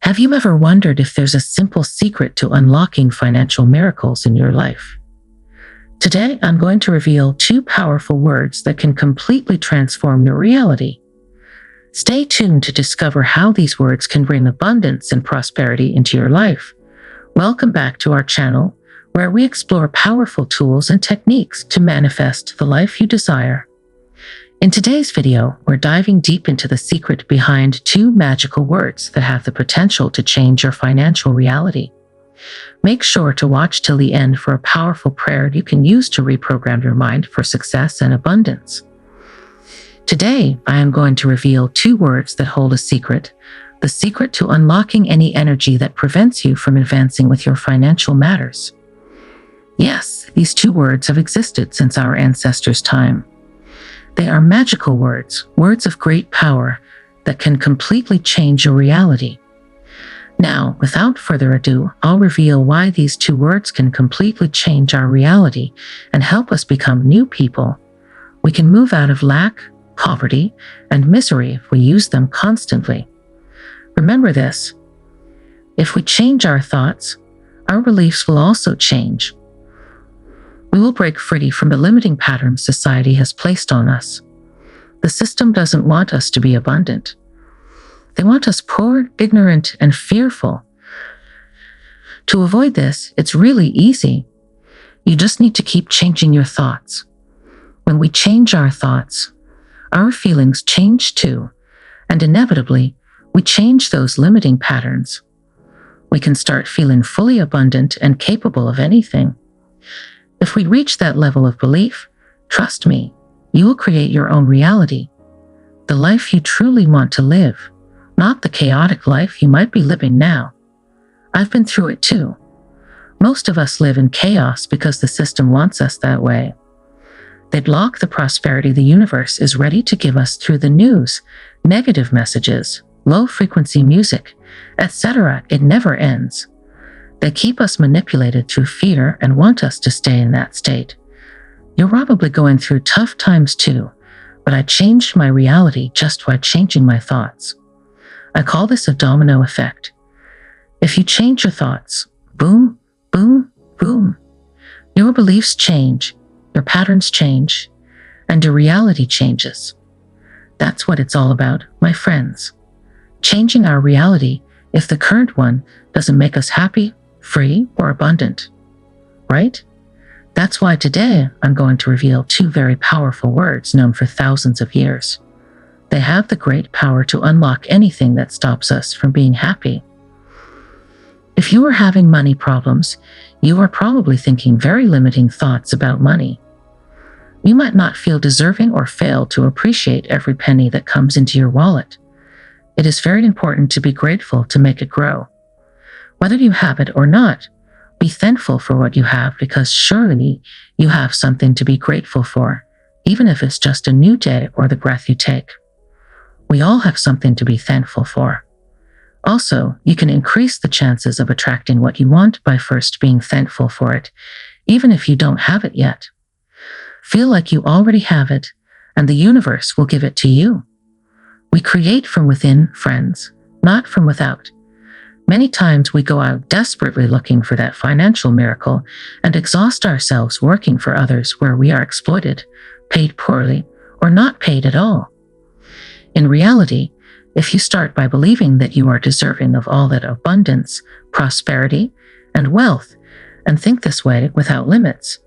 Have you ever wondered if there's a simple secret to unlocking financial miracles in your life? Today, I'm going to reveal 2 powerful words that can completely transform your reality. Stay tuned to discover how these words can bring abundance and prosperity into your life. Welcome back to our channel, where we explore powerful tools and techniques to manifest the life you desire. In today's video, we're diving deep into the secret behind 2 magical words that have the potential to change your financial reality. Make sure to watch till the end for a powerful prayer you can use to reprogram your mind for success and abundance. Today, I am going to reveal 2 words that hold a secret, the secret to unlocking any energy that prevents you from advancing with your financial matters. Yes, these 2 words have existed since our ancestors' time. They are magical words, words of great power that can completely change your reality. Now, without further ado, I'll reveal why these 2 words can completely change our reality and help us become new people. We can move out of lack, poverty, and misery if we use them constantly. Remember this: if we change our thoughts, our beliefs will also change. We will break free from the limiting patterns society has placed on us. The system doesn't want us to be abundant. They want us poor, ignorant, and fearful. To avoid this, it's really easy. You just need to keep changing your thoughts. When we change our thoughts, our feelings change too, and inevitably, we change those limiting patterns. We can start feeling fully abundant and capable of anything. If we reach that level of belief, trust me, you will create your own reality, the life you truly want to live, not the chaotic life you might be living now. I've been through it too. Most of us live in chaos because the system wants us that way. They block the prosperity the universe is ready to give us through the news, negative messages, low-frequency music, etc. It never ends. They keep us manipulated through fear and want us to stay in that state. You're probably going through tough times too, but I changed my reality just by changing my thoughts. I call this a domino effect. If you change your thoughts, boom, boom, boom, your beliefs change, your patterns change, and your reality changes. That's what it's all about, my friends. Changing our reality if the current one doesn't make us happy, free, or abundant, right? That's why today I'm going to reveal 2 very powerful words known for thousands of years. They have the great power to unlock anything that stops us from being happy. If you are having money problems, you are probably thinking very limiting thoughts about money. You might not feel deserving or fail to appreciate every penny that comes into your wallet. It is very important to be grateful to make it grow. Whether you have it or not, be thankful for what you have, because surely you have something to be grateful for, even if it's just a new day or the breath you take. We all have something to be thankful for. Also, you can increase the chances of attracting what you want by first being thankful for it, even if you don't have it yet. Feel like you already have it, and the universe will give it to you. We create from within, friends, not from without. Many times we go out desperately looking for that financial miracle and exhaust ourselves working for others where we are exploited, paid poorly, or not paid at all. In reality, if you start by believing that you are deserving of all that abundance, prosperity, and wealth, and think this way without limits,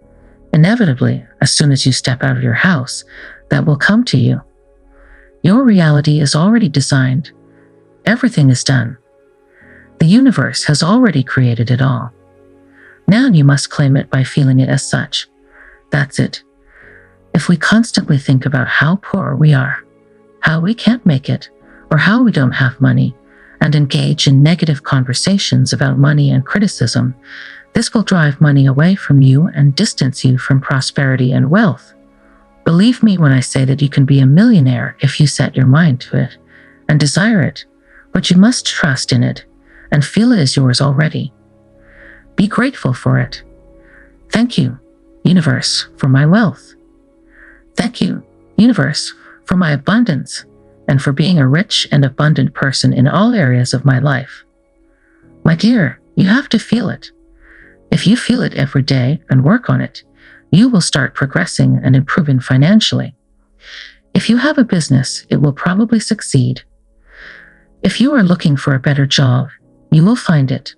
inevitably, as soon as you step out of your house, that will come to you. Your reality is already designed. Everything is done. The universe has already created it all. Now you must claim it by feeling it as such. That's it. If we constantly think about how poor we are, how we can't make it, or how we don't have money, and engage in negative conversations about money and criticism, this will drive money away from you and distance you from prosperity and wealth. Believe me when I say that you can be a millionaire if you set your mind to it and desire it, but you must trust in it and feel it is yours already. Be grateful for it. Thank you, universe, for my wealth. Thank you, universe, for my abundance, and for being a rich and abundant person in all areas of my life. My dear, you have to feel it. If you feel it every day and work on it, you will start progressing and improving financially. If you have a business, it will probably succeed. If you are looking for a better job, you will find it.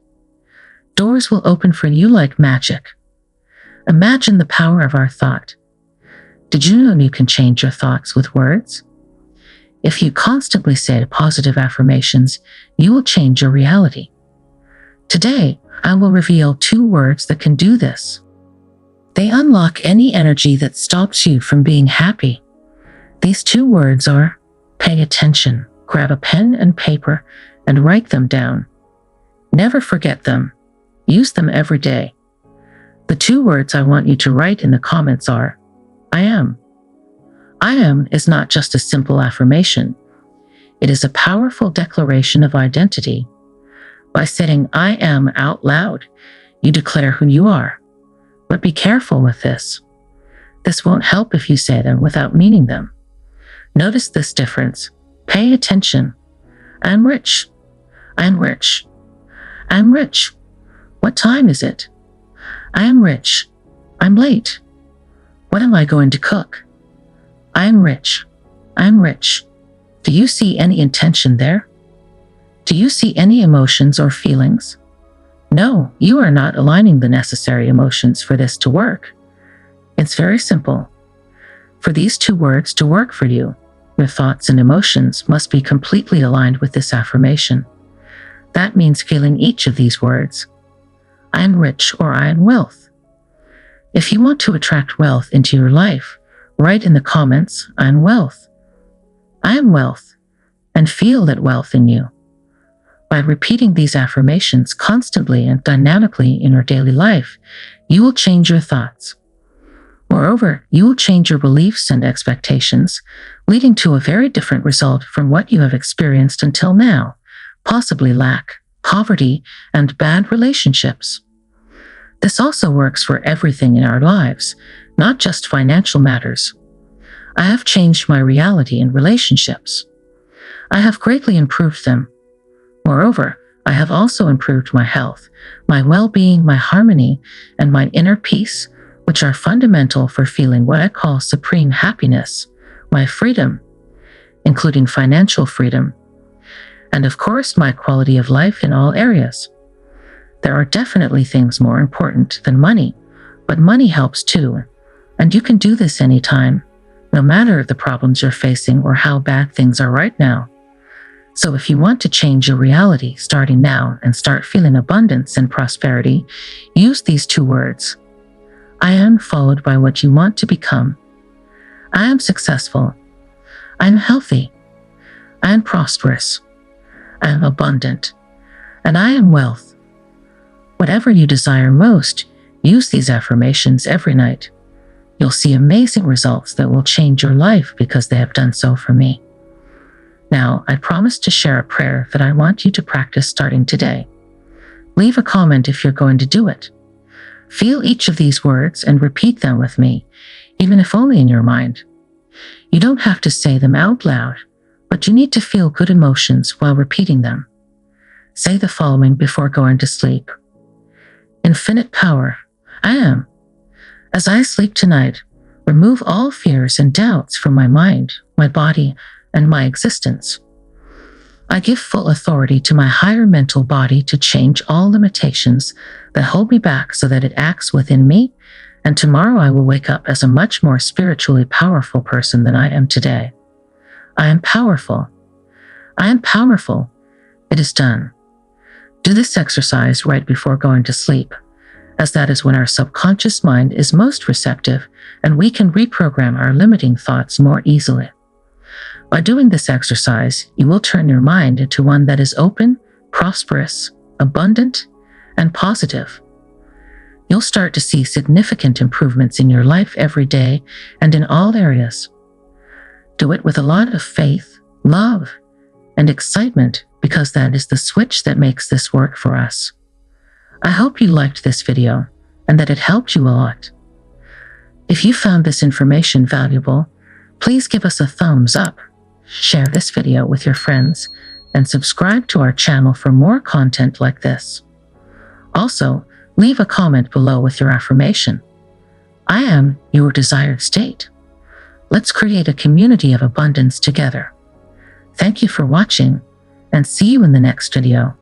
Doors will open for you like magic. Imagine the power of our thought. Did you know you can change your thoughts with words? If you constantly say positive affirmations, you will change your reality. Today, I will reveal 2 words that can do this. They unlock any energy that stops you from being happy. These 2 words are pay attention. Grab a pen and paper and write them down. Never forget them. Use them every day. The 2 words I want you to write in the comments are, I am. I am is not just a simple affirmation. It is a powerful declaration of identity. By saying I am out loud, you declare who you are. But be careful with this. This won't help if you say them without meaning them. Notice this difference. Pay attention. I'm rich. I'm rich. I'm rich. What time is it? I am rich. I'm late. What am I going to cook? I am rich. I'm rich. Do you see any intention there? Do you see any emotions or feelings? No, you are not aligning the necessary emotions for this to work. It's very simple. For these 2 words to work for you, your thoughts and emotions must be completely aligned with this affirmation. That means feeling each of these words. I am rich or I am wealth. If you want to attract wealth into your life, write in the comments, I am wealth. I am wealth, and feel that wealth in you. By repeating these affirmations constantly and dynamically in your daily life, you will change your thoughts. Moreover, you will change your beliefs and expectations, leading to a very different result from what you have experienced until now, possibly lack, poverty, and bad relationships. This also works for everything in our lives, not just financial matters. I have changed my reality in relationships. I have greatly improved them. Moreover, I have also improved my health, my well-being, my harmony, and my inner peace, which are fundamental for feeling what I call supreme happiness, my freedom, including financial freedom, and of course, my quality of life in all areas. There are definitely things more important than money, but money helps too, and you can do this anytime, no matter the problems you're facing or how bad things are right now. So if you want to change your reality starting now and start feeling abundance and prosperity, use these 2 words. I am followed by what you want to become. I am successful. I am healthy. I am prosperous. I am abundant. And I am wealth. Whatever you desire most, use these affirmations every night. You'll see amazing results that will change your life because they have done so for me. Now, I promise to share a prayer that I want you to practice starting today. Leave a comment if you're going to do it. Feel each of these words and repeat them with me, even if only in your mind. You don't have to say them out loud, but you need to feel good emotions while repeating them. Say the following before going to sleep. Infinite power, I am. As I sleep tonight, remove all fears and doubts from my mind, my body, and my existence. I give full authority to my higher mental body to change all limitations that hold me back so that it acts within me, and tomorrow I will wake up as a much more spiritually powerful person than I am today. I am powerful. I am powerful. It is done. Do this exercise right before going to sleep, as that is when our subconscious mind is most receptive and we can reprogram our limiting thoughts more easily. By doing this exercise, you will turn your mind into one that is open, prosperous, abundant, and positive. You'll start to see significant improvements in your life every day and in all areas. Do it with a lot of faith, love, and excitement because that is the switch that makes this work for us. I hope you liked this video and that it helped you a lot. If you found this information valuable, please give us a thumbs up. Share this video with your friends and subscribe to our channel for more content like this. Also, leave a comment below with your affirmation. I am your desired state. Let's create a community of abundance together. Thank you for watching, and see you in the next video.